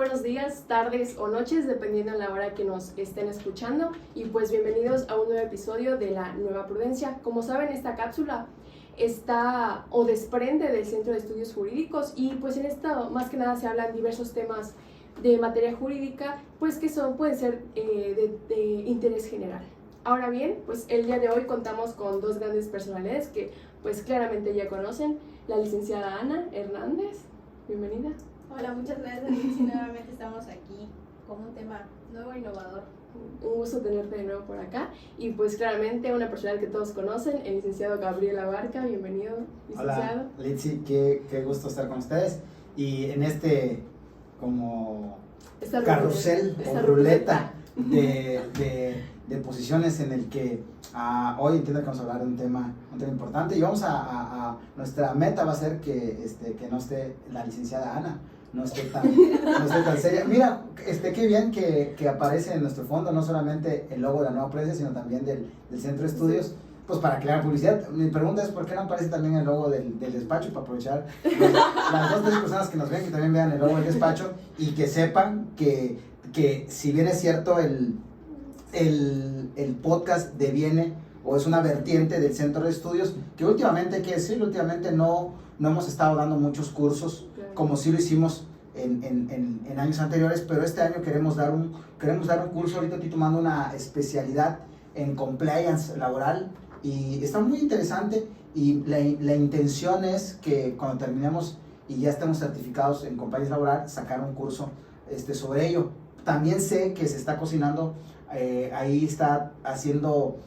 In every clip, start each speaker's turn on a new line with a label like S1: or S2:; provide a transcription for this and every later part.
S1: buenos días, tardes o noches, dependiendo de la hora que nos estén escuchando. Y pues bienvenidos a un nuevo episodio de La Nueva Prudencia. Como saben, esta cápsula está o desprende del Centro de Estudios Jurídicos y pues en esta más que nada se hablan diversos temas de materia jurídica, pues que pueden ser de interés general. Ahora bien, pues el día de hoy contamos con dos grandes personalidades que pues claramente ya conocen, la licenciada Ana Hernández, bienvenida.
S2: Hola, muchas gracias, Alicia. Nuevamente estamos aquí con un tema nuevo e innovador.
S1: Un gusto tenerte de nuevo por acá. Y pues claramente una persona que todos conocen, el licenciado Gabriel Abarca. Bienvenido, licenciado.
S3: Hola, Litsi, qué gusto estar con ustedes. Y en este como carrusel o ruleta de posiciones en el que hoy entiendo que vamos a hablar de un tema importante. Y vamos nuestra meta va a ser que no esté la licenciada Ana. No esté tan seria. Mira, qué bien que aparece en nuestro fondo no solamente el logo de La Nueva Prudencia, sino también del Centro de Estudios, pues para crear publicidad. Mi pregunta es ¿por qué no aparece también el logo del despacho? Para aprovechar las dos o tres personas que nos ven, que también vean el logo del despacho y que sepan que si bien es cierto el podcast deviene o es una vertiente del Centro de Estudios, que últimamente, hay que decirlo, no hemos estado dando muchos cursos como sí lo hicimos en años anteriores, pero este año queremos dar un curso. Ahorita estoy tomando una especialidad en compliance laboral y está muy interesante, y la intención es que cuando terminemos y ya estemos certificados en compliance laboral, sacar un curso sobre ello. También sé que se está cocinando, ahí está haciendo,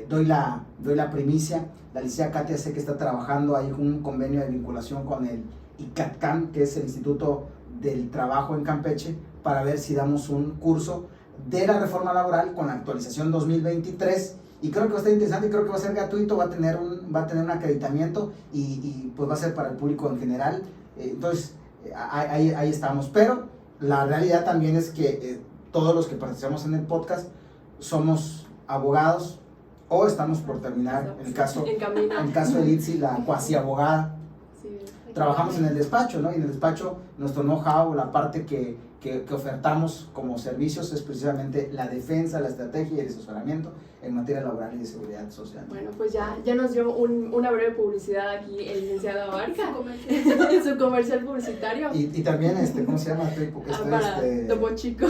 S3: doy la primicia. La licenciada Katia sé que está trabajando ahí con un convenio de vinculación con el ICATCAM, que es el Instituto del Trabajo en Campeche, para ver si damos un curso de la reforma laboral con la actualización 2023, y creo que va a estar interesante, y creo que va a ser gratuito, va a tener un acreditamiento y pues va a ser para el público en general. Entonces ahí estamos, pero la realidad también es que todos los que participamos en el podcast somos abogados o estamos por terminar. En el caso de Litsi, la cuasi abogada. Sí. Trabajamos en el despacho, ¿no? Y en el despacho nuestro know-how, la parte que ofertamos como servicios es precisamente la defensa, la estrategia y el asesoramiento en materia laboral y de seguridad social.
S1: Bueno, pues ya nos dio una breve publicidad aquí el licenciado Abarca en su comercial publicitario.
S3: Y también, ¿cómo se llama?
S1: Topo Chico.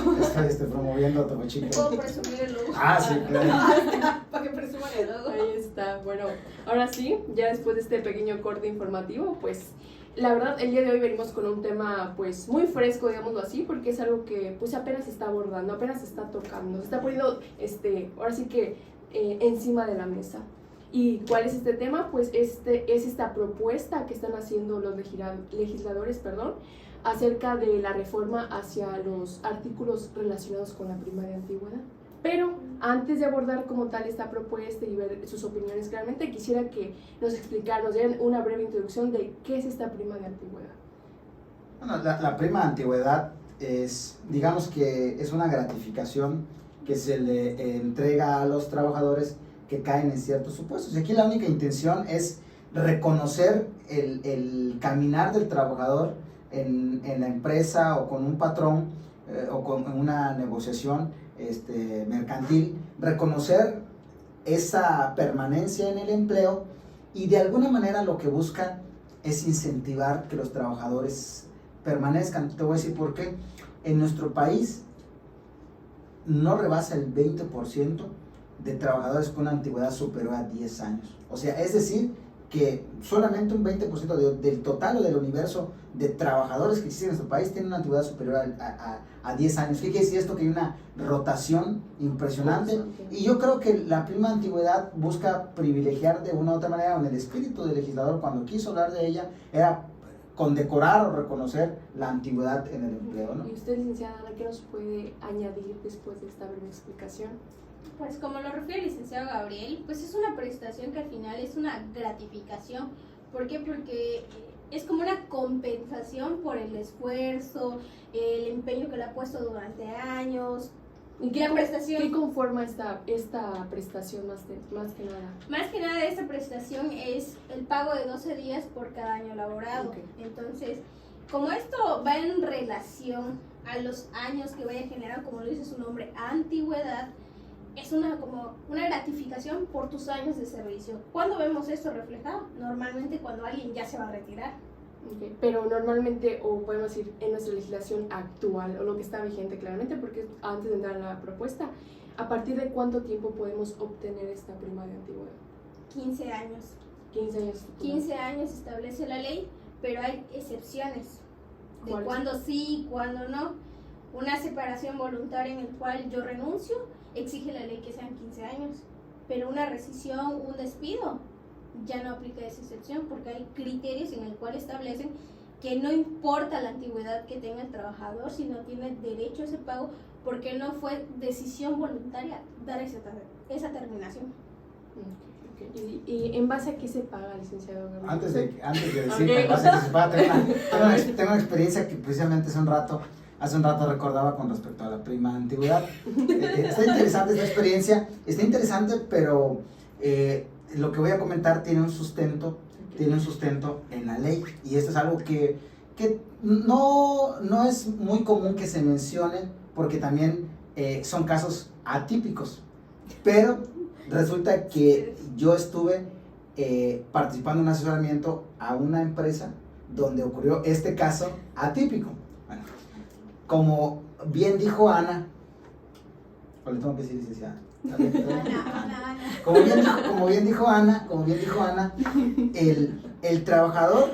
S3: Estoy promoviendo a Topo Chico.
S2: Puedo presumir el logo.
S3: Sí, claro.
S2: Para que presuman el logo.
S1: Ahí está. Bueno, ahora sí, ya después de este pequeño corte informativo, pues la verdad, el día de hoy venimos con un tema pues muy fresco, digámoslo así, porque es algo que pues apenas se está abordando, apenas se está tocando, se está poniendo ahora sí que encima de la mesa. ¿Y cuál es este tema? Pues es esta propuesta que están haciendo los legisladores, acerca de la reforma hacia los artículos relacionados con la prima de antigüedad. Pero antes de abordar como tal esta propuesta y ver sus opiniones claramente, quisiera que nos dieran una breve introducción de qué es esta prima de antigüedad.
S3: Bueno, la prima de antigüedad digamos que es una gratificación que se le entrega a los trabajadores que caen en ciertos supuestos. Y aquí la única intención es reconocer el caminar del trabajador en la empresa o con un patrón o con una negociación mercantil, reconocer esa permanencia en el empleo, y de alguna manera lo que busca es incentivar que los trabajadores permanezcan. Te voy a decir por qué. En nuestro país no rebasa el 20% de trabajadores con una antigüedad superior a 10 años. O sea, es decir, que solamente un 20% del total o del universo de trabajadores que existen en nuestro país tienen una antigüedad superior a 10 años. ¿Qué quiere decir esto? Que hay una rotación impresionante. Y yo creo que la prima de antigüedad busca privilegiar de una u otra manera, en el espíritu del legislador cuando quiso hablar de ella, era condecorar o reconocer la antigüedad en el empleo, ¿no?
S1: ¿Y usted, licenciada Ana, qué nos puede añadir después de esta breve explicación?
S2: Pues como lo refiere el licenciado Gabriel, pues es una prestación que al final es una gratificación. ¿Por qué? Porque es como una compensación por el esfuerzo, el empeño que le ha puesto durante años.
S1: ¿Y qué conforma esta prestación más que nada?
S2: Más que nada esta prestación es el pago de 12 días por cada año laborado.
S1: Okay.
S2: Entonces, como esto va en relación a los años que vaya a generar, como lo dice su nombre, antigüedad, es como una gratificación por tus años de servicio. ¿Cuándo vemos esto reflejado? Normalmente cuando alguien ya se va a retirar.
S1: Okay. Pero normalmente, o podemos decir en nuestra legislación actual, o lo que está vigente claramente, porque antes de entrar a la propuesta, ¿a partir de cuánto tiempo podemos obtener esta prima de antigüedad?
S2: 15 años.
S1: 15 años.
S2: 15 años establece la ley, pero hay excepciones de cuándo sí y cuándo no. Una separación voluntaria en el cual yo renuncio, exige la ley que sean 15 años, pero una rescisión, un despido, ya no aplica esa excepción porque hay criterios en el cual establecen que no importa la antigüedad que tenga el trabajador, sino tiene derecho a ese pago porque no fue decisión voluntaria dar esa terminación.
S1: Okay. ¿Y en base a qué se paga, licenciado Gabriel?
S3: Antes de decir,
S1: Okay.
S3: en base a que se paga, tengo una experiencia que precisamente hace un rato recordaba con respecto a la prima de antigüedad. Está interesante esta experiencia, está interesante, pero lo que voy a comentar tiene un sustento en la ley, y esto es algo que no es muy común que se mencione, porque también son casos atípicos, pero resulta que yo estuve participando en un asesoramiento a una empresa donde ocurrió este caso atípico. Bueno, como bien dijo Ana, o le tengo que decir licenciada.
S2: Ana.
S3: Como bien dijo Ana, el trabajador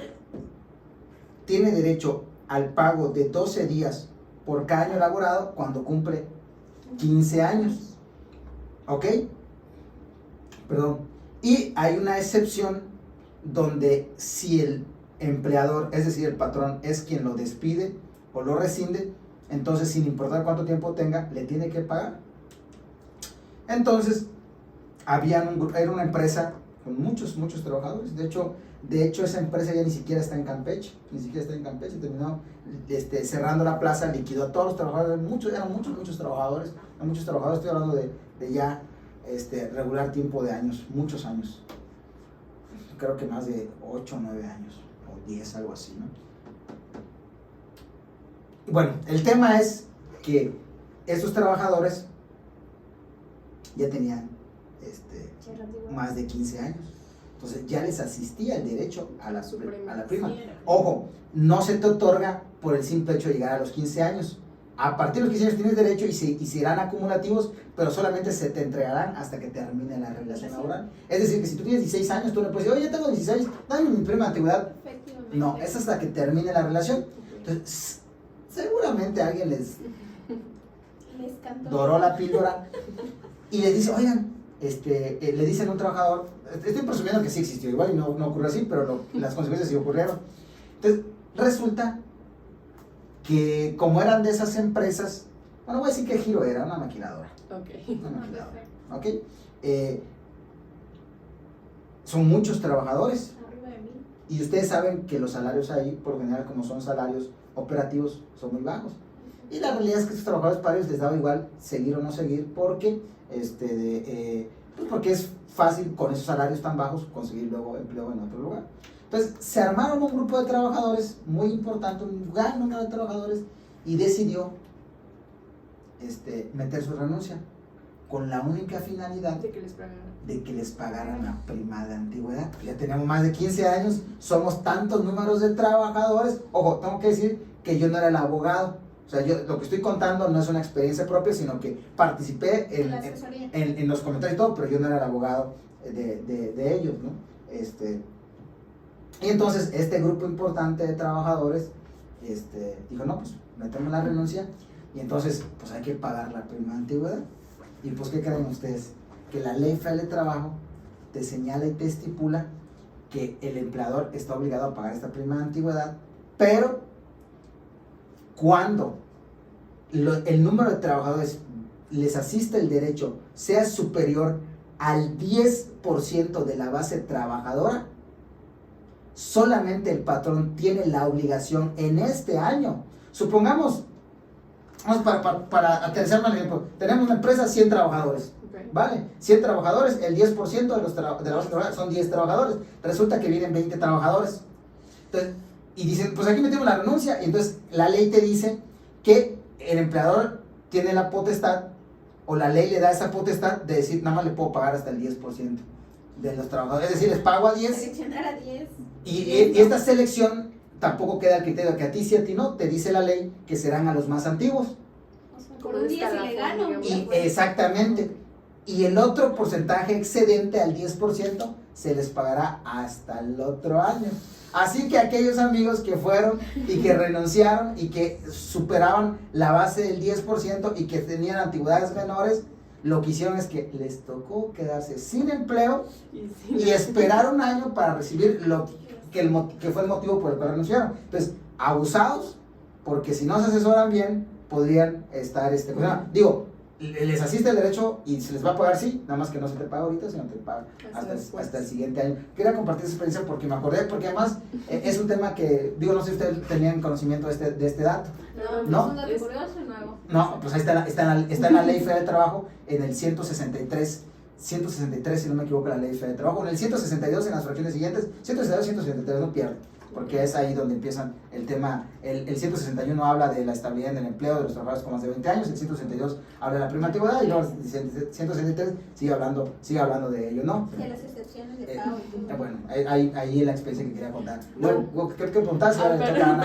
S3: tiene derecho al pago de 12 días por cada año laborado cuando cumple 15 años. ¿Ok? Perdón. Y hay una excepción donde si el empleador, es decir, el patrón, es quien lo despide o lo rescinde, entonces sin importar cuánto tiempo tenga, le tiene que pagar. Entonces, era una empresa con muchos trabajadores. De hecho, esa empresa ya ni siquiera está en Campeche, terminó cerrando la plaza, liquidó a todos los trabajadores, eran muchos trabajadores, estoy hablando de ya regular tiempo de años, muchos años, creo que más de 8 o 9 años, o 10, algo así, ¿no? Y bueno, el tema es que estos trabajadores ya tenían más de 15 años, entonces ya les asistía el derecho a la prima. Ojo, no se te otorga por el simple hecho de llegar a los 15 años. A partir de los 15 años tienes derecho y serán acumulativos, pero solamente se te entregarán hasta que termine la relación laboral. Es decir, que si tú tienes 16 años, tú no puedes decir, oye, ya tengo 16, dame mi prima de antigüedad. No, es hasta que termine la relación. Entonces, seguramente alguien les doró la píldora y les dice, oigan, le dicen a un trabajador, estoy presumiendo que sí existió, igual y no ocurrió así, pero las consecuencias sí ocurrieron. Entonces, resulta que como eran de esas empresas, bueno, voy a decir que Giro era una maquiladora. Una maquiladora, ¿ok? Son muchos trabajadores y ustedes saben que los salarios ahí, por lo general, como son salarios operativos, son muy bajos. Y la realidad es que estos trabajadores para ellos les daba igual seguir o no seguir, porque porque es fácil con esos salarios tan bajos conseguir luego empleo en otro lugar. Entonces se armaron un grupo de trabajadores muy importante, un gran número de trabajadores, y decidió meter su renuncia con la única finalidad de que les pagaran la prima de antigüedad. Ya tenemos más de 15 años, somos tantos números de trabajadores. Ojo, tengo que decir que yo no era el abogado. O sea, yo lo que estoy contando no es una experiencia propia, sino que participé en los comentarios y todo, pero yo no era el abogado de ellos, ¿no? Y entonces este grupo importante de trabajadores dijo, no, pues metemos la renuncia y entonces pues hay que pagar la prima de antigüedad. Y pues, ¿qué creen ustedes? Que la Ley Federal de Trabajo te señala y te estipula que el empleador está obligado a pagar esta prima de antigüedad, pero cuando el número de trabajadores les asiste el derecho sea superior al 10% de la base trabajadora, solamente el patrón tiene la obligación en este año. Supongamos, vamos para aterrizar más ejemplo, tenemos una empresa, 100 trabajadores, ¿vale? 100 trabajadores, el 10% de la base trabajadora son 10 trabajadores, resulta que vienen 20 trabajadores. Entonces, y dicen, pues aquí metemos la renuncia, y entonces la ley te dice que el empleador tiene la potestad, o la ley le da esa potestad de decir, nada más le puedo pagar hasta el 10% de los trabajadores, es decir, les pago a 10,
S2: Seleccionar a 10.
S3: y esta selección tampoco queda al criterio que a ti sí, a ti no, te dice la ley que serán a los más antiguos.
S2: O sea, por un día si le gano.
S3: Y exactamente. Y el otro porcentaje excedente al 10% se les pagará hasta el otro año. Así que aquellos amigos que fueron y que renunciaron y que superaban la base del 10% y que tenían antigüedades menores, lo que hicieron es que les tocó quedarse sin empleo y esperar un año para recibir lo que fue el motivo por el cual renunciaron. Entonces, abusados, porque si no se asesoran bien, podrían estar, digo, les asiste el derecho y se les va a pagar, sí, nada más que no se te paga ahorita, sino te paga hasta el siguiente año. Quería compartir esa experiencia porque me acordé, porque además es un tema que, digo, no sé si ustedes tenían conocimiento de este dato.
S2: No, es un dato curioso y nuevo.
S3: No, pues ahí está en la Ley Federal del Trabajo, en el 163, si no me equivoco, la Ley Federal del Trabajo, en el 162 en las fracciones siguientes, 162 y 163 no pierden, porque es ahí donde empiezan el tema. El 161 habla de la estabilidad en el empleo de los trabajadores con más de 20 años, el 162 habla de la prima antigüedad y luego el 163 sigue hablando de ello, ¿no?
S2: De las excepciones de pago.
S3: Bueno, ahí la experiencia que quería contar. Bueno, ¿qué preguntas?
S1: Perdón.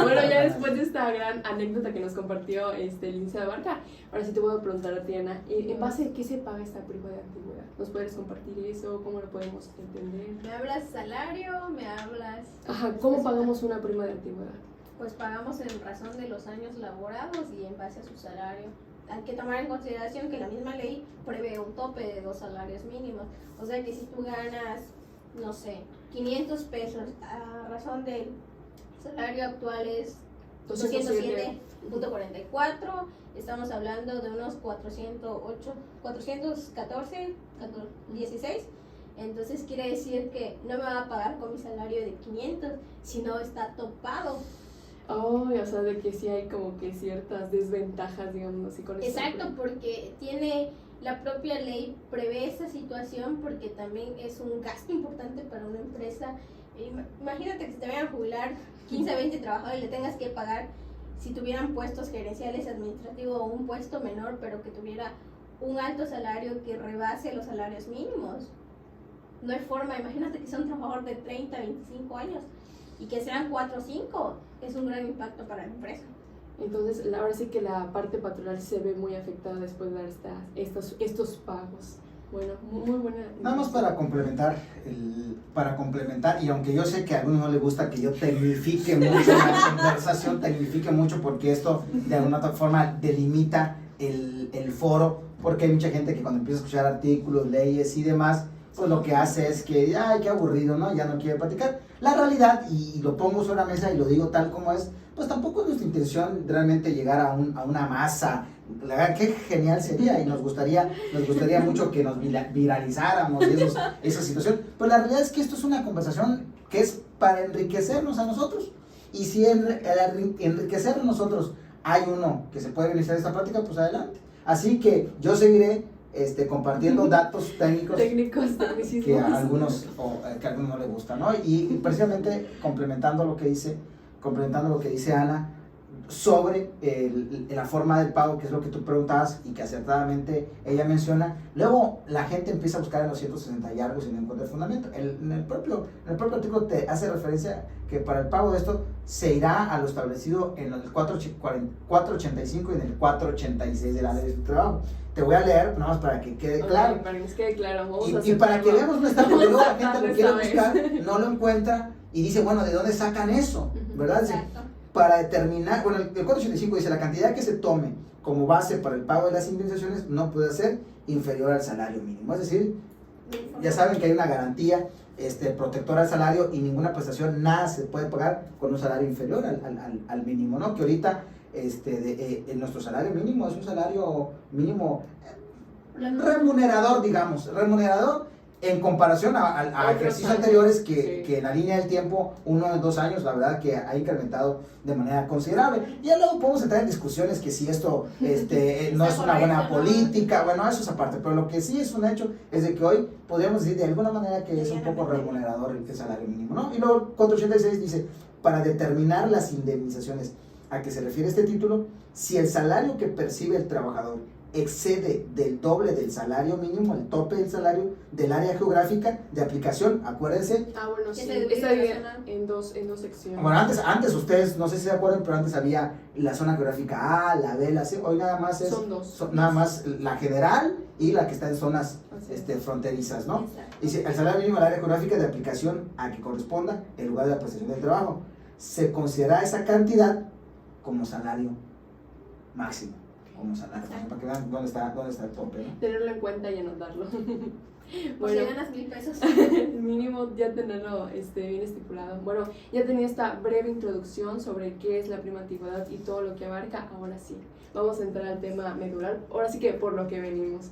S1: Bueno, ya después de esta gran anécdota que nos compartió el licenciado Abarca, ahora sí te voy a preguntar a ti, Ana, ¿en base a qué se paga esta prima de antigüedad? ¿Nos puedes compartir eso? ¿Cómo lo podemos entender?
S2: ¿Me hablas salario? ¿Me hablas...?
S1: Ajá, ¿cómo pagamos una prima de antigüedad?
S2: Pues pagamos en razón de los años laborados y en base a su salario. Hay que tomar en consideración que la misma ley prevé un tope de 2 salarios mínimos. O sea que si tú ganas, no sé, 500 pesos, a razón del salario actual es 207.44, estamos hablando de unos 416. Entonces quiere decir que no me va a pagar con mi salario de 500, sino está topado.
S1: Oh, o sea, de que sí hay como que ciertas desventajas, digamos así, con eso.
S2: Exacto, porque la propia ley prevé esa situación porque también es un gasto importante para una empresa. Imagínate que se te vayan a jubilar 15 a 20 trabajadores y le tengas que pagar, si tuvieran puestos gerenciales, administrativos o un puesto menor, pero que tuviera un alto salario que rebase los salarios mínimos. No hay forma. Imagínate que sea un trabajador de 30, 25 años y que sean 4 o 5, es un gran impacto para la empresa.
S1: Entonces, ahora sí que la parte patronal se ve muy afectada después de dar estos pagos. Bueno, muy buena.
S3: Nada más para complementar, y aunque yo sé que a algunos no les gusta que yo tecnifique mucho la conversación, tecnifique mucho porque esto de alguna otra forma delimita el foro, porque hay mucha gente que cuando empieza a escuchar artículos, leyes y demás, pues lo que hace es que, ay, qué aburrido, ¿no? Ya no quiere platicar. La realidad, y lo pongo sobre la mesa y lo digo tal como es, pues tampoco es nuestra intención realmente llegar a una masa. La verdad, qué genial sería, y nos gustaría mucho que nos viralizáramos esa situación. Pero la realidad es que esto es una conversación que es para enriquecernos a nosotros. Y si enriquecernos nosotros hay uno que se puede beneficiar de esta práctica, pues adelante. Así que yo seguiré compartiendo datos técnicos que a algunos no les gustan, ¿no? Y precisamente complementando lo que dice Ana sobre la forma del pago, que es lo que tú preguntabas y que acertadamente ella menciona. Luego la gente empieza a buscar en los 160 y algo sin encontrar el fundamento. En el propio artículo te hace referencia que para el pago de esto se irá a lo establecido en el 485 y en el 486 de la Ley del Trabajo. Te voy a leer, nada más para que quede claro.
S1: Okay, para que nos quede claro.
S3: Y para que veamos nuestra, porque luego la gente lo quiere buscar, no lo encuentra y dice, bueno, ¿de dónde sacan eso? ¿Verdad?
S2: Exacto.
S3: Para determinar, bueno, el 485 dice, la cantidad que se tome como base para el pago de las indemnizaciones no puede ser inferior al salario mínimo. Es decir, ya saben que hay una garantía protectora al salario y ninguna prestación, nada se puede pagar con un salario inferior al mínimo, ¿no? Que ahorita nuestro salario mínimo es un salario mínimo remunerador, digamos, en comparación a ejercicios anteriores que en la línea del tiempo, 1 o 2 años, la verdad que ha incrementado de manera considerable. Ya luego podemos entrar en discusiones que si esto no es una buena política, bueno, eso es aparte, pero lo que sí es un hecho es de que hoy podríamos decir de alguna manera que es un poco remunerador el salario mínimo, ¿no? Y luego 486 dice, para determinar las indemnizaciones. ¿A qué se refiere este título? Si el salario que percibe el trabajador excede del doble del salario mínimo, el tope del salario del área geográfica de aplicación, acuérdense.
S1: Bueno,
S2: Que
S1: sí,
S2: se divide
S1: está
S2: la
S1: dividida
S2: zona.
S1: en dos secciones.
S3: Bueno, antes ustedes, no sé si se acuerdan, pero antes había la zona geográfica A, la B, la C. Hoy nada más es
S1: Son dos.
S3: nada más la general y la que está en zonas
S1: Así es.
S3: fronterizas, ¿no?
S2: Exacto.
S3: Dice, el salario mínimo del área geográfica de aplicación a que corresponda el lugar de la prestación del trabajo. Se considera esa cantidad como salario máximo, como salario, para que vean dónde está el tope, ¿no?
S1: Tenerlo en cuenta y anotarlo.
S2: Pues si ganas 1,000 pesos.
S1: Mínimo ya tenerlo bien estipulado. Bueno, ya tenía esta breve introducción sobre qué es la prima antigüedad y todo lo que abarca. Ahora sí, vamos a entrar al tema medular. Ahora sí que por lo que venimos.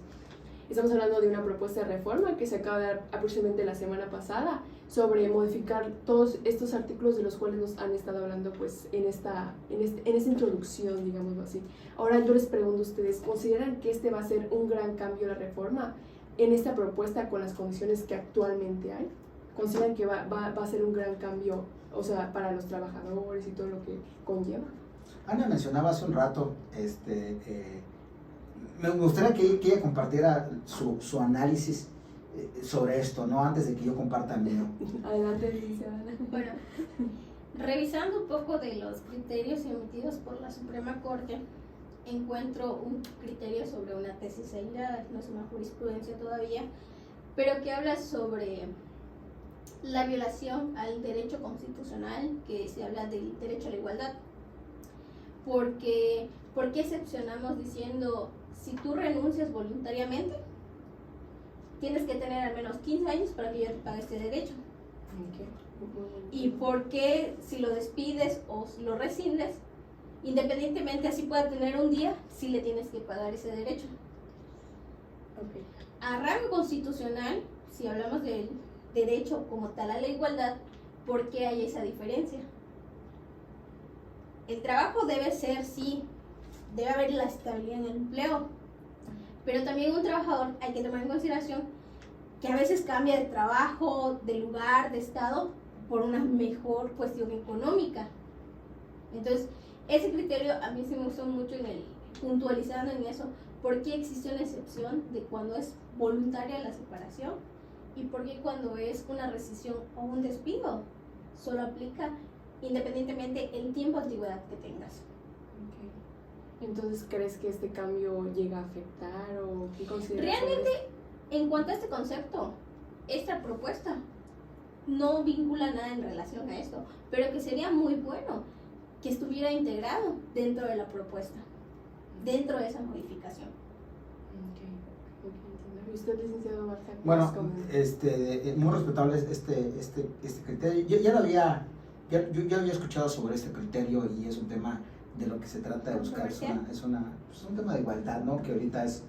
S1: Estamos hablando de una propuesta de reforma que se acaba de dar aproximadamente la semana pasada sobre modificar todos estos artículos de los cuales nos han estado hablando pues en esta introducción, digámoslo así. Ahora yo les pregunto a ustedes, ¿consideran que este va a ser un gran cambio la reforma en esta propuesta con las condiciones que actualmente hay? ¿Consideran que va a ser un gran cambio, o sea, para los trabajadores y todo lo que conlleva?
S3: Ana mencionaba hace un rato, me gustaría que ella compartiera su análisis sobre esto, ¿no? Antes de que yo comparta el mío.
S1: Adelante, licenciada.
S2: Bueno, revisando un poco de los criterios emitidos por la Suprema Corte, encuentro un criterio sobre una tesis aislada, no es una jurisprudencia todavía, pero que habla sobre la violación al derecho constitucional, que se habla del derecho a la igualdad. ¿Por qué excepcionamos diciendo, si tú renuncias voluntariamente, tienes que tener al menos 15 años para que yo te pague este derecho? ¿Y por qué si lo despides o lo rescindes, independientemente así pueda tener un día, sí le tienes que pagar ese derecho?
S1: Okay.
S2: A rango constitucional, si hablamos del derecho como tal a la igualdad, ¿por qué hay esa diferencia? El trabajo debe ser, sí, debe haber la estabilidad en el empleo, pero también un trabajador hay que tomar en consideración que a veces cambia de trabajo, de lugar, de estado, por una mejor cuestión económica. Entonces, ese criterio a mí sí me gustó mucho puntualizando en eso, por qué existe una excepción de cuando es voluntaria la separación y por qué cuando es una rescisión o un despido solo aplica independientemente el tiempo de antigüedad que tengas.
S1: Okay. Entonces, ¿crees que este cambio llega a afectar o qué consideras?
S2: Realmente, en cuanto a este concepto, esta propuesta no vincula nada en relación a esto, pero que sería muy bueno que estuviera integrado dentro de la propuesta, dentro de esa modificación.
S1: ¿Y usted, licenciado Marta?
S3: Bueno, muy respetable este criterio. Yo ya había escuchado sobre este criterio y es un tema de lo que se trata de buscar. Es un tema de igualdad, ¿no? Que ahorita es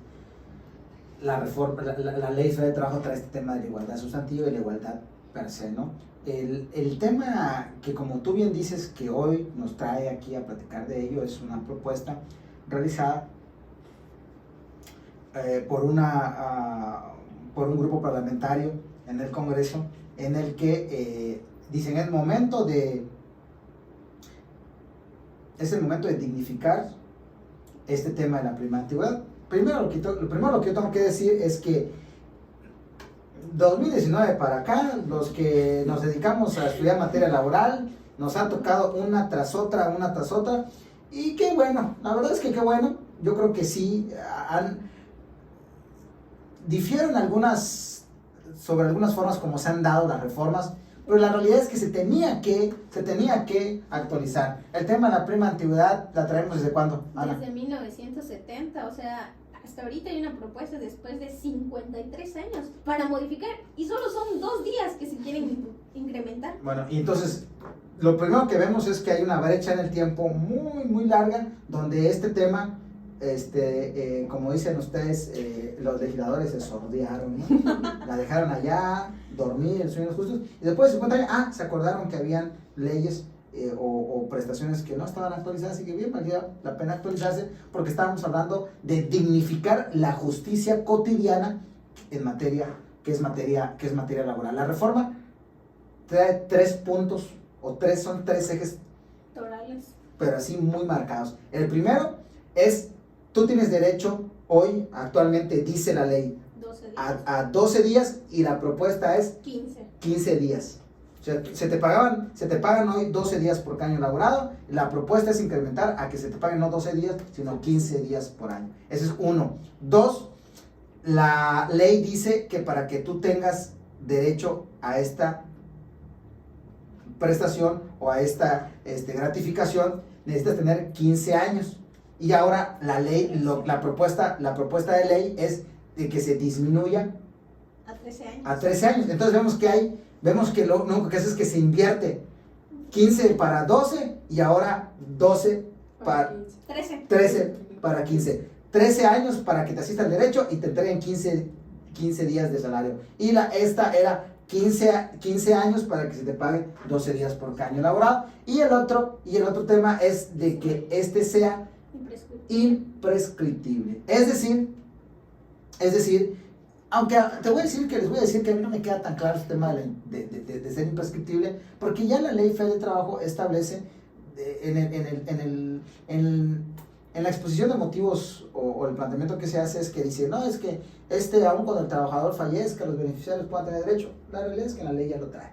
S3: la reforma, la ley federal de trabajo trae este tema de la igualdad sustantiva y la igualdad per se, ¿no? El tema que, como tú bien dices, que hoy nos trae aquí a platicar de ello, es una propuesta realizada por un grupo parlamentario en el Congreso, en el que dicen es el momento de dignificar este tema de la prima antigüedad. Lo primero que yo tengo que decir es que 2019 para acá, los que nos dedicamos a estudiar materia laboral, nos ha tocado una tras otra, y qué bueno, la verdad es que qué bueno. Yo creo que sí, difieren sobre algunas formas como se han dado las reformas, pero la realidad es que se tenía que actualizar. El tema de la prima antigüedad, ¿la traemos desde cuándo, Ana?
S2: Desde 1970, o sea, hasta ahorita hay una propuesta después de 53 años para modificar, y solo son 2 días que se quieren incrementar.
S3: Bueno, y entonces, lo primero que vemos es que hay una brecha en el tiempo muy, muy larga, donde este tema, como dicen ustedes, los legisladores se sordearon, ¿no? La dejaron allá, dormir en sueños justos, y después de 50 años, se acordaron que habían leyes o prestaciones que no estaban actualizadas y que bien valía la pena actualizarse, porque estábamos hablando de dignificar la justicia cotidiana en materia, que es materia laboral. La reforma trae 3 puntos son tres ejes,
S2: Torales.
S3: pero así muy marcados. El primero es, tú tienes derecho hoy, actualmente dice la ley,
S2: 12 días.
S3: a 12 días y la propuesta es 15 días. O sea, se te pagan hoy 12 días por año laborado. La propuesta es incrementar a que se te paguen no 12 días, sino 15 días por año. Ese es uno. Dos, la ley dice que para que tú tengas derecho a esta prestación o a esta gratificación, necesitas tener 15 años. Y ahora la ley, la propuesta de ley es de que se disminuya
S2: A 13 años.
S3: a 13 años. Entonces vemos que lo único que hace es que se invierte 15 para 12 y ahora 12 para 13 para 15. 13 años para que te asista el derecho y te entreguen 15 días de salario. Y esta era 15 años para que se te pague 12 días por año laborado. Y el otro tema es de que este sea imprescriptible. Es decir, aunque les voy a decir que a mí no me queda tan claro el tema de ser imprescriptible, porque ya la Ley Federal del Trabajo establece en la exposición de motivos o el planteamiento que se hace es que dice, no, es que aun cuando el trabajador fallezca, los beneficiarios puedan tener derecho. La realidad es que la ley ya lo trae.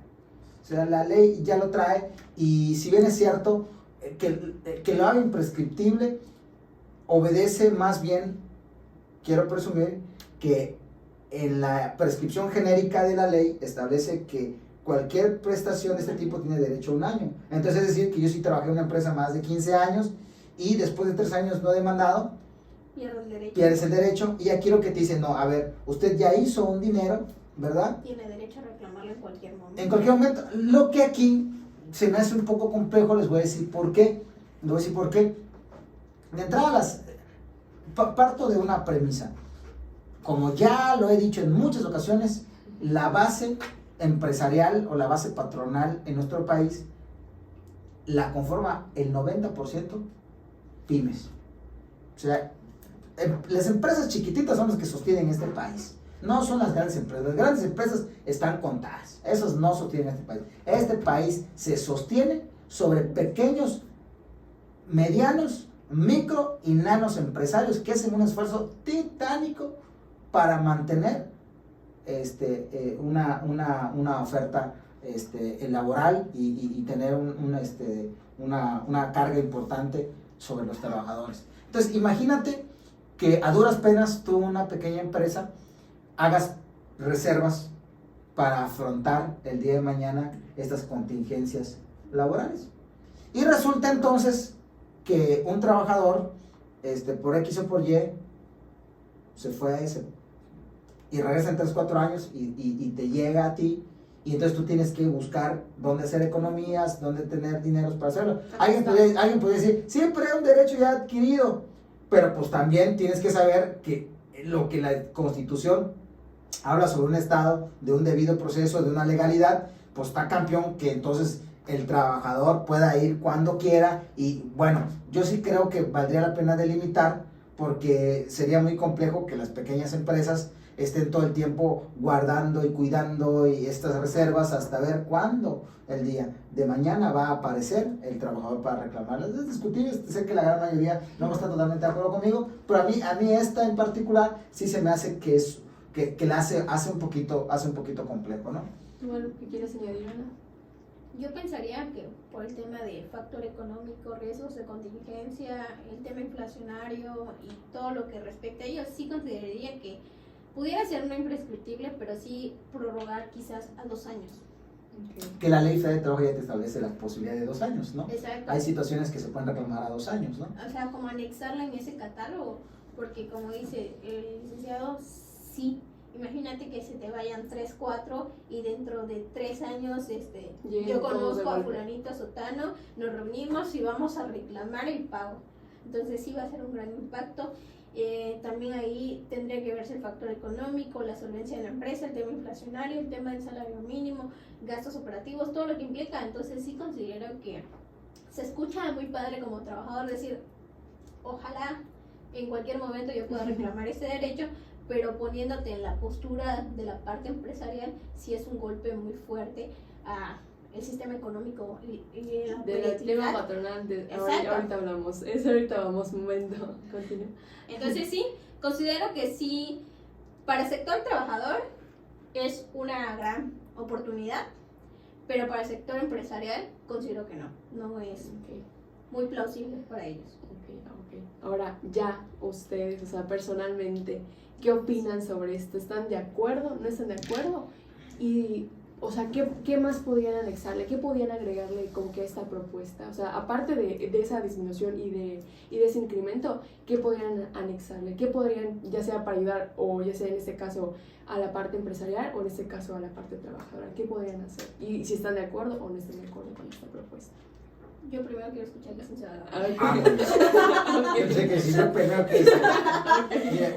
S3: O sea, la ley ya lo trae, y si bien es cierto que lo haga imprescriptible, obedece más bien, quiero presumir, que en la prescripción genérica de la ley establece que cualquier prestación de este tipo tiene derecho a un año. Entonces, es decir, que yo sí trabajé en una empresa más de 15 años y después de 3 años no he demandado, pierdes el derecho. Y aquí lo que te dice, no, a ver, usted ya hizo un dinero, ¿verdad?
S2: Tiene derecho a reclamarlo en cualquier momento.
S3: En cualquier momento. Lo que aquí se me hace un poco complejo, les voy a decir por qué. De entrada, parto de una premisa. Como ya lo he dicho en muchas ocasiones, la base empresarial o la base patronal en nuestro país la conforma el 90% pymes. O sea, las empresas chiquititas son las que sostienen este país. No son las grandes empresas. Las grandes empresas están contadas. Esas no sostienen este país. Este país se sostiene sobre pequeños, medianos, micro y nanos empresarios que hacen un esfuerzo titánico para mantener una oferta laboral y tener una carga importante sobre los trabajadores. Entonces, imagínate que a duras penas tú, una pequeña empresa, hagas reservas para afrontar el día de mañana estas contingencias laborales. Y resulta entonces que un trabajador, por X o por Y, se fue a ese, y regresa en 3-4 años y te llega a ti, y entonces tú tienes que buscar dónde hacer economías, dónde tener dineros para hacerlo. Alguien puede decir, siempre hay un derecho ya adquirido, pero pues también tienes que saber que lo que la Constitución habla sobre un Estado, de un debido proceso, de una legalidad, pues está campeón que entonces el trabajador pueda ir cuando quiera. Y bueno, yo sí creo que valdría la pena delimitar, porque sería muy complejo que las pequeñas empresas estén todo el tiempo guardando y cuidando y estas reservas hasta ver cuándo el día de mañana va a aparecer el trabajador para reclamarlas. Es discutible, sé que la gran mayoría no está totalmente de acuerdo conmigo, pero a mí esta en particular sí se me hace que la hace un poquito complejo, ¿no?
S1: ¿Tú algo que quieres añadir, Ana?
S2: Yo pensaría que por el tema de factor económico, riesgos de contingencia, el tema inflacionario y todo lo que respecta a ello, sí consideraría que pudiera ser no imprescriptible, pero sí prorrogar quizás a 2 años.
S1: Okay.
S3: Que la Ley Federal de Trabajo ya te establece la posibilidad de 2 años, ¿no?
S2: Exacto.
S3: Hay situaciones que se pueden reclamar a 2 años, ¿no?
S2: O sea, como anexarla en ese catálogo, porque como dice el licenciado, sí, imagínate que se te vayan 3, 4 y dentro de 3 años yo conozco a fulanito sotano, nos reunimos y vamos a reclamar el pago. Entonces sí va a ser un gran impacto. También ahí tendría que verse el factor económico, la solvencia de la empresa, el tema inflacionario, el tema del salario mínimo, gastos operativos, todo lo que implica. Entonces sí considero que se escucha muy padre como trabajador decir, ojalá en cualquier momento yo pueda reclamar este derecho, pero poniéndote en la postura de la parte empresarial, sí es un golpe muy fuerte a el sistema económico y la
S1: Del tema
S2: proyectividad.
S1: patronal,
S2: Exacto.
S1: ahorita hablamos, eso ahorita vamos, un momento, continúa.
S2: Entonces sí, considero que sí, para el sector trabajador es una gran oportunidad, pero para el sector empresarial considero que no es
S1: Ok.
S2: muy plausible para ellos.
S1: Ok. Ahora, ya ustedes, o sea, personalmente, ¿qué opinan sobre esto? ¿Están de acuerdo? ¿No están de acuerdo? Y, o sea, ¿qué más podrían anexarle? ¿Qué podrían agregarle como que a esta propuesta? O sea, aparte de esa disminución y de ese incremento, ¿qué podrían anexarle? ¿Qué podrían, ya sea para ayudar, o ya sea en este caso a la parte empresarial, o en este caso a la parte trabajadora? ¿Qué podrían hacer? Y si están de acuerdo o no están de acuerdo con esta propuesta.
S2: Yo primero quiero escuchar a la licenciada.
S3: Pensé que si yo primero que Mira,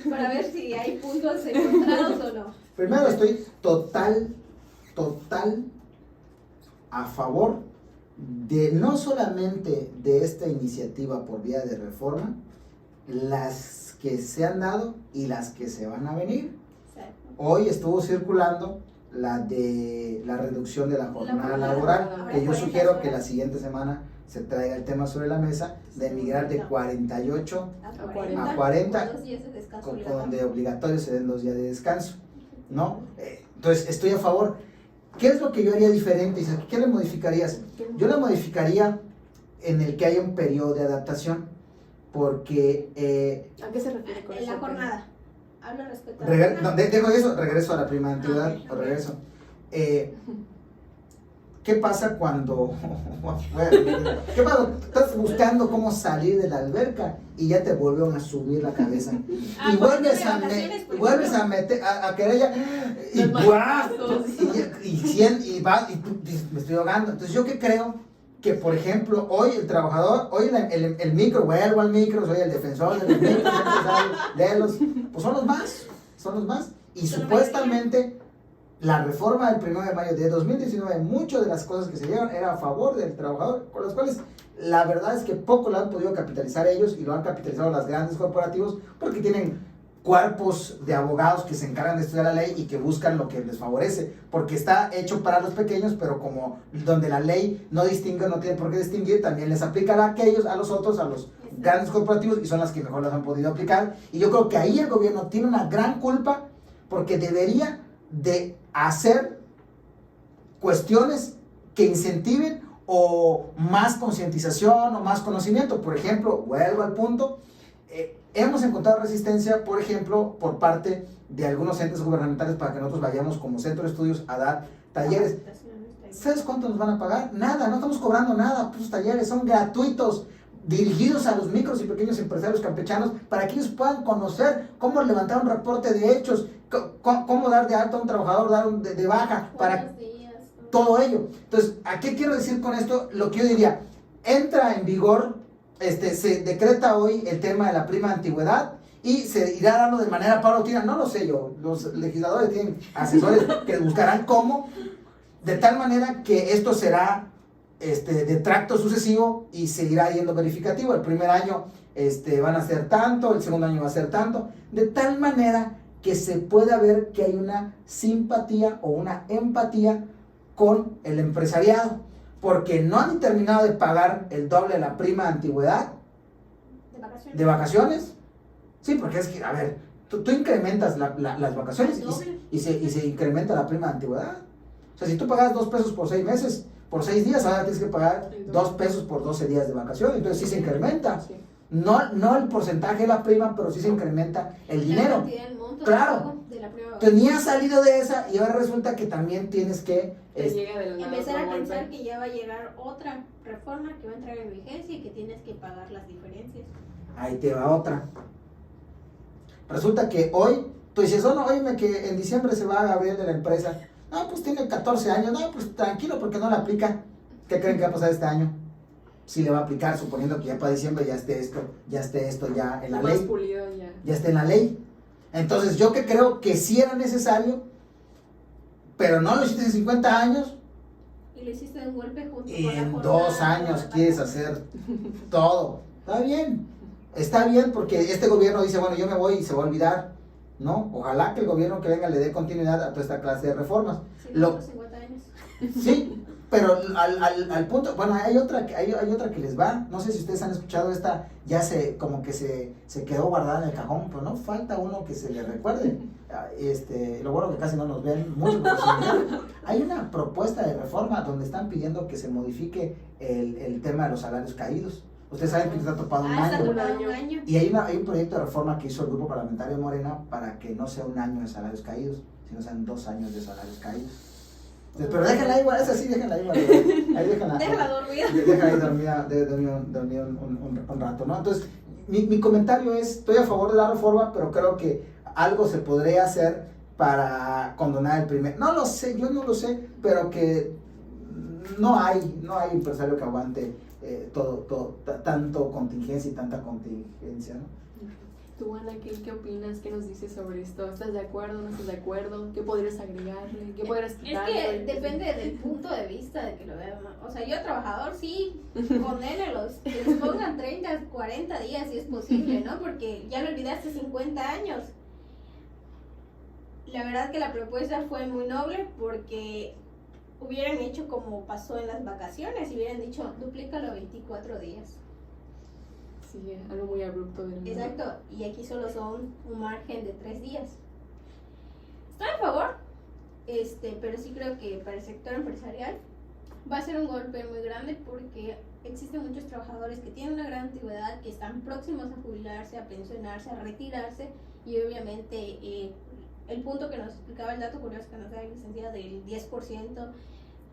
S2: Para ver si hay puntos encontrados o no.
S3: primero estoy total a favor de no solamente de esta iniciativa por vía de reforma, las que se han dado y las que se van a venir.
S2: Exacto.
S3: Hoy estuvo circulando la de la reducción de la jornada laboral, que yo sugiero que la siguiente semana se traiga el tema sobre la mesa de migrar de 48 a 40,
S2: con 2 días de descanso
S3: con
S2: obligatorio.
S3: donde obligatorio se den 2 días de descanso, ¿no? Entonces estoy a favor. ¿Qué es lo que yo haría diferente? Dices, ¿qué le modificarías? Yo le modificaría en el que haya un periodo de adaptación, porque
S1: ¿A qué se refiere con
S2: En
S1: eso?
S2: la jornada. Habla respecto a la jornada.
S3: dejo eso, regreso a la prima de antigüedad,
S2: ok.
S3: o regreso. ¿Qué pasa cuando ¿qué pasa? Estás buscando cómo salir de la alberca y ya te volvieron a subir la cabeza? Y vuelves a, meter, a querer ya, y
S1: Los
S3: ¡guau!
S1: manotazos.
S3: y vas, y tú dices, me estoy ahogando. Entonces yo que creo que, por ejemplo, hoy el trabajador, hoy el micro, vuelvo al micro, soy el defensor de los micros, de los, pues son los más. Y
S2: Son la
S3: supuestamente la reforma del 1 de mayo de 2019, muchas de las cosas que se llevan era a favor del trabajador, con las cuales la verdad es que poco lo han podido capitalizar ellos y lo han capitalizado las grandes corporativos porque tienen cuerpos de abogados que se encargan de estudiar la ley y que buscan lo que les favorece, porque está hecho para los pequeños, pero como donde la ley no distingue, no tiene por qué distinguir, también les aplica a aquellos, a los otros, a los grandes corporativos, y son las que mejor las han podido aplicar. Y yo creo que ahí el gobierno tiene una gran culpa, porque debería de hacer cuestiones que incentiven o más concientización o más conocimiento. Por ejemplo, vuelvo al punto, hemos encontrado resistencia, por ejemplo, por parte de algunos entes gubernamentales para que nosotros vayamos como centro de estudios a dar talleres. ¿Sabes cuánto nos van a pagar? Nada, no estamos cobrando nada. Pues talleres son gratuitos, dirigidos a los micros y pequeños empresarios campechanos para que ellos puedan conocer cómo levantar un reporte de hechos, cómo dar de alta a un trabajador, dar de baja, para todo ello. Entonces, ¿a qué quiero decir con esto? Lo que yo diría, entra en vigor, se decreta hoy el tema de la prima de antigüedad y se irá dando de manera paulatina, no lo sé yo, los legisladores tienen asesores que buscarán cómo, de tal manera que esto será de tracto sucesivo y se irá yendo verificativo. El primer año van a ser tanto, el segundo año va a ser tanto, de tal manera que se pueda ver que hay una simpatía o una empatía con el empresariado, porque no han terminado de pagar el doble de la prima de antigüedad de vacaciones. Sí, porque es que, a ver, tú incrementas las vacaciones y se incrementa la prima de antigüedad. O sea, si tú pagas 2 pesos por 6 meses, por 6 días, ahora tienes que pagar 2 pesos por 12 días de vacaciones, entonces sí se incrementa.
S1: Sí.
S3: No el porcentaje de la prima, pero sí se incrementa el dinero. Claro. Tenía salido de esa y ahora resulta que también tienes que
S1: Te llega de la nada
S2: empezar a
S1: otro
S2: pensar
S1: golpe.
S2: que ya va a llegar otra reforma que va a entrar en vigencia y que tienes que pagar las diferencias.
S3: ahí te va otra. Resulta que hoy, tú dices, oh no, oíme que en diciembre se va Gabriel de la empresa. No, pues tiene 14 años, no, pues tranquilo porque no la aplica. ¿Qué creen que va a pasar este año? Sí le va a aplicar, suponiendo que ya para diciembre ya esté esto ya en la
S1: Más
S3: ley.
S1: pulido ya.
S3: Ya está en la ley. Entonces yo que creo que sí era necesario, pero no lo hiciste en 50 años,
S2: Y lo hiciste de un golpe junto
S3: y
S2: con la
S3: en
S2: jornada
S3: 2 años
S2: laboral.
S3: quieres hacer todo. Está bien porque este gobierno dice, bueno, yo me voy y se va a olvidar. ¿no? Ojalá que el gobierno que venga le dé continuidad a toda esta clase de reformas.
S2: Sí,
S3: Lo-
S2: 50 años.
S3: Sí, pero al punto, bueno, hay otra que les va, no sé si ustedes han escuchado esta, ya como que se quedó guardada en el cajón, pero no falta uno que se le recuerde. Lo bueno que casi no nos ven mucho, pero sí, hay una propuesta de reforma donde están pidiendo que se modifique el tema de los salarios caídos. Ustedes saben que nos ha topado un
S2: Está
S3: año.
S2: topado un año.
S3: Y hay un proyecto de reforma que hizo el grupo parlamentario de Morena para que no sea un año de salarios caídos, sino sean 2 años de salarios caídos. Entonces, pero déjenla igual, esa sí, déjenla igual. Ahí déjenla.
S2: Déjala dormida.
S3: Déjenla ahí dormida un rato, ¿no? Entonces, mi comentario es, estoy a favor de la reforma, pero creo que algo se podría hacer para condonar el primer. No lo sé, yo no lo sé, pero que no hay empresario que aguante tanto contingencia y tanta contingencia, ¿no?
S1: Tú, Ana, ¿qué opinas? ¿Qué nos dices sobre esto? ¿Estás de acuerdo? ¿No estás de acuerdo? ¿Qué podrías agregarle? ¿Qué podrías
S2: Es
S1: quitarle?
S2: que depende del punto de vista de que lo vean. O sea, yo trabajador sí, condénelos, que les pongan 30, 40 días si es posible, ¿no? Porque ya lo olvidaste 50 años. La verdad que la propuesta fue muy noble porque hubieran hecho como pasó en las vacaciones y hubieran dicho duplícalo a 24 días.
S1: Sí, algo muy abrupto del mundo.
S2: Exacto, y aquí solo son un margen de 3 días. Estoy a favor, pero sí creo que para el sector empresarial va a ser un golpe muy grande porque existen muchos trabajadores que tienen una gran antigüedad, que están próximos a jubilarse, a pensionarse, a retirarse y obviamente el punto que nos explicaba, el dato curioso que nos da el licenciado del 10%,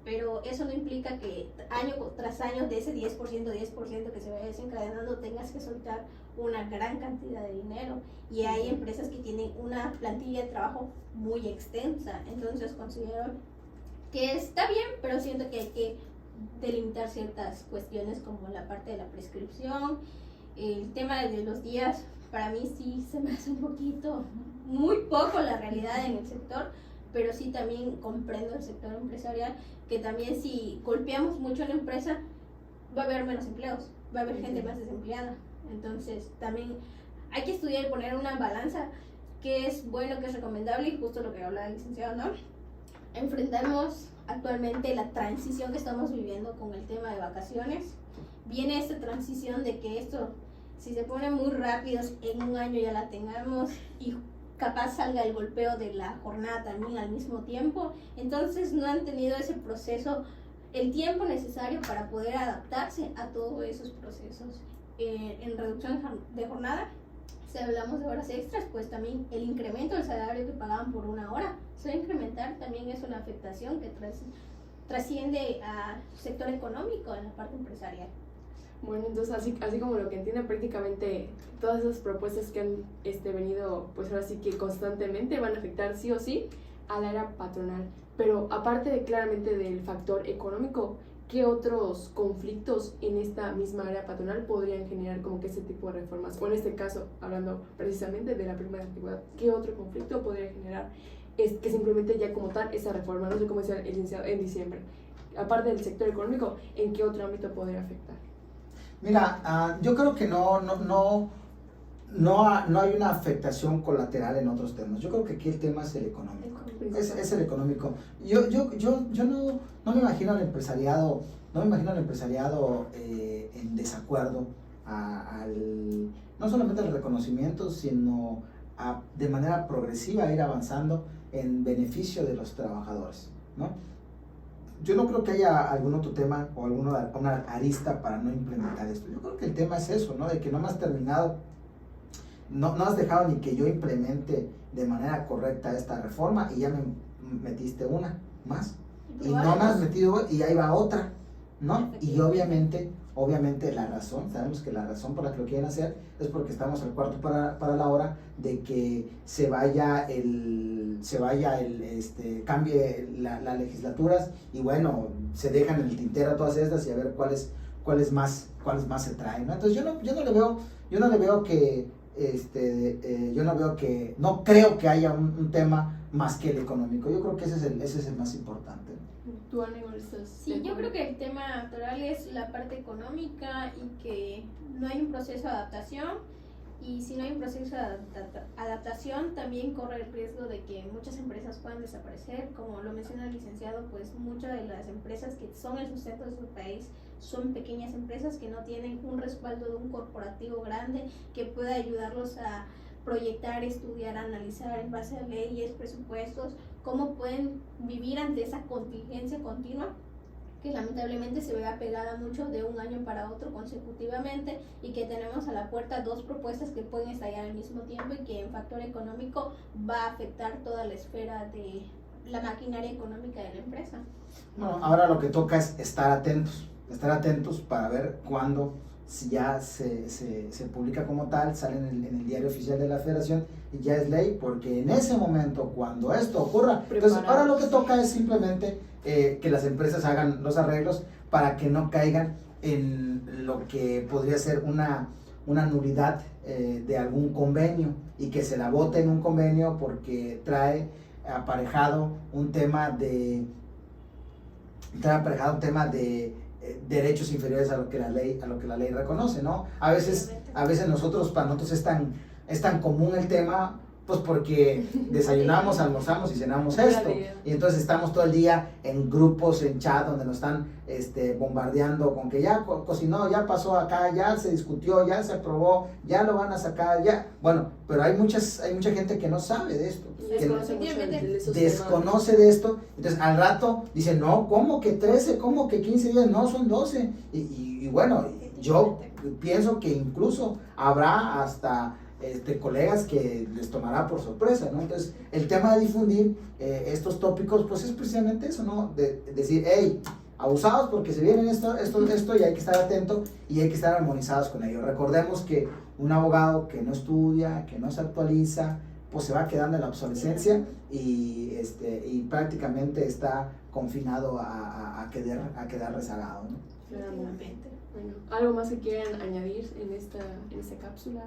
S2: pero eso no implica que año tras año de ese 10% que se vaya desencadenando tengas que soltar una gran cantidad de dinero. Y hay empresas que tienen una plantilla de trabajo muy extensa, entonces considero que está bien, pero siento que hay que delimitar ciertas cuestiones como la parte de la prescripción, el tema de los días. Para mí sí se me hace un poquito, muy poco la realidad en el sector, pero sí también comprendo el sector empresarial, que también si golpeamos mucho a la empresa, va a haber menos empleos, va a haber gente más desempleada. Entonces también hay que estudiar y poner una balanza, qué es bueno, qué es recomendable, y justo lo que hablaba el licenciado, ¿no? Enfrentamos actualmente la transición que estamos viviendo con el tema de vacaciones. Viene esta transición de que esto, si se pone muy rápido, en un año ya la tengamos y capaz salga el golpeo de la jornada también al mismo tiempo. Entonces no han tenido ese proceso, el tiempo necesario para poder adaptarse a todos esos procesos. En reducción de jornada, si hablamos de horas extras, pues también el incremento del salario que pagaban por una hora se va a incrementar, también es una afectación que trasciende al sector económico en la parte empresarial.
S1: Bueno, entonces así como lo que entiendo, prácticamente todas esas propuestas que han venido, pues ahora sí que constantemente van a afectar sí o sí a la era patronal. Pero aparte de claramente del factor económico, ¿qué otros conflictos en esta misma área patronal podrían generar como que ese tipo de reformas? O en este caso, hablando precisamente de la prima de antigüedad, ¿qué otro conflicto podría generar que se implemente ya como tal esa reforma? No sé cómo decía el licenciado en diciembre. Aparte del sector económico, ¿en qué otro ámbito podría afectar?
S3: Mira, yo creo que no hay una afectación colateral en otros temas. Yo creo que aquí el tema es el económico. Es el económico. Yo no me imagino al empresariado, en desacuerdo no solamente al reconocimiento, sino de manera progresiva ir avanzando en beneficio de los trabajadores, ¿no? Yo no creo que haya algún otro tema o una arista para no implementar esto. Yo creo que el tema es eso, ¿no? De que no me has terminado, no has dejado ni que yo implemente de manera correcta esta reforma y ya me metiste una más. Y no me has metido y ahí va otra, ¿no? Y obviamente sabemos que la razón por la que lo quieren hacer es porque estamos al cuarto para la hora de que cambie las legislaturas y bueno, se dejan en el tintero todas estas y a ver cuáles más se traen, ¿no? Entonces no creo que haya un tema más que el económico. Yo creo que ese es el más importante.
S1: ¿Tú, Ana, igual estás?
S2: Sí, yo creo que el tema actual es la parte económica y que no hay un proceso de adaptación Y si no hay un proceso de adaptación, también corre el riesgo de que muchas empresas puedan desaparecer. Como lo menciona el licenciado, pues muchas de las empresas que son el sustento de su país son pequeñas empresas que no tienen un respaldo de un corporativo grande que pueda ayudarlos a proyectar, estudiar, analizar en base a leyes, presupuestos, cómo pueden vivir ante esa contingencia continua que lamentablemente se vea pegada mucho de un año para otro consecutivamente, y que tenemos a la puerta dos propuestas que pueden estallar al mismo tiempo y que en factor económico va a afectar toda la esfera de la maquinaria económica de la empresa.
S3: Bueno, ahora lo que toca es estar atentos para ver cuándo, si ya se publica como tal, sale en el diario oficial de la Federación y ya es ley, porque en ese momento, cuando esto ocurra, entonces ahora lo que toca es simplemente que las empresas hagan los arreglos para que no caigan en lo que podría ser una nulidad de algún convenio, y que se la vote en un convenio porque trae aparejado un tema de derechos inferiores a lo que la ley reconoce, ¿no? A veces nosotros, para nosotros es tan común el tema, pues porque desayunamos, almorzamos y cenamos esto, y entonces estamos todo el día en grupos, en chat, donde nos están bombardeando con que ya cocinó, ya pasó acá, ya se discutió, ya se aprobó, ya lo van a sacar, ya, bueno, pero hay mucha gente que no sabe de esto, desconoce de esto, entonces al rato dicen, no, ¿cómo que 13? ¿Cómo que 15 días? No, son 12, y bueno, yo pienso que incluso habrá hasta colegas que les tomará por sorpresa, ¿no? Entonces, el tema de difundir estos tópicos, pues es precisamente eso, ¿no? De decir, hey, abusados porque se vienen esto, y hay que estar atento y hay que estar armonizados con ello. Recordemos que un abogado que no estudia, que no se actualiza, pues se va quedando en la obsolescencia y prácticamente está confinado a quedar rezagado, ¿no?
S1: Claramente. Bueno, ¿algo más que quieran añadir en esta cápsula?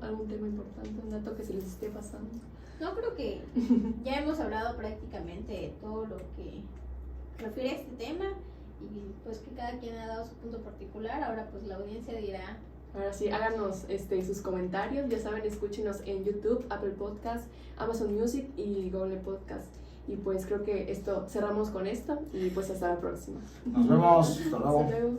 S1: ¿Algún tema importante, un dato que se les esté pasando?
S2: No, creo que ya hemos hablado prácticamente de todo lo que refiere a este tema, y pues que cada quien ha dado su punto particular. Ahora pues la audiencia dirá.
S1: Ahora sí, háganos sus comentarios, ya saben, escúchenos en YouTube, Apple Podcast, Amazon Music y Google Podcast. Y pues creo que cerramos con esto, y pues hasta la próxima.
S3: Nos vemos, hasta luego.
S1: Hasta luego.